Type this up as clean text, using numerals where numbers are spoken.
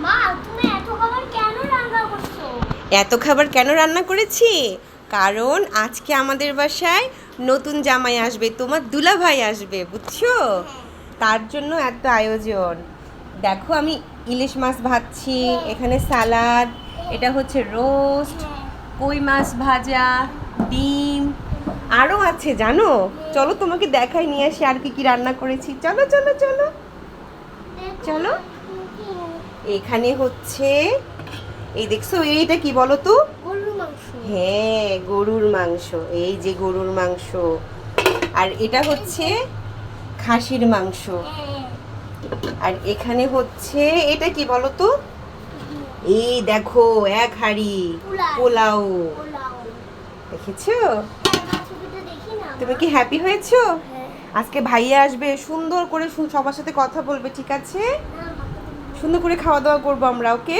মা, তুমি এত খাবার কেন রান্না করছো? এত খাবার কেন রান্না করেছি? কারণ আজকে আমাদের বাসায় নতুন জামাই আসবে, তোমার দুলাভাই আসবে, বুঝছো? তার জন্য এত আয়োজন। দেখো আমি ইলিশ মাছ ভাজছি, এখানে সালাদ, এটা হচ্ছে রোস্ট, কই মাছ ভাজা, ডিম, আরও আছে জানো। চলো তোমাকে দেখাই, নিয়ে আসি আর কি কি রান্না করেছি। চলো চলো চলো চলো। এখানে হচ্ছে, এই দেখছো এইটা কি বলো তো? গরুর মাংস। হ্যাঁ, গরুর মাংস। এই যে গরুর মাংস। আর এটা হচ্ছে খাসির মাংস। হ্যাঁ। আর এখানে হচ্ছে, এটা কি বলো তো? এই দেখো এক হাঁড়ি পোলাও। পোলাও। দেখেছো? মা, ছবিটা দেখি না। তুমি কি হ্যাপি হয়েছো? হ্যাঁ। আজকে ভাইয়া আসবে, সুন্দর করে সবার সাথে কথা বলবে, ঠিক আছে? না, মা, সুন্দর করে খাওয়া দাওয়া করবো আমরা, ওকে?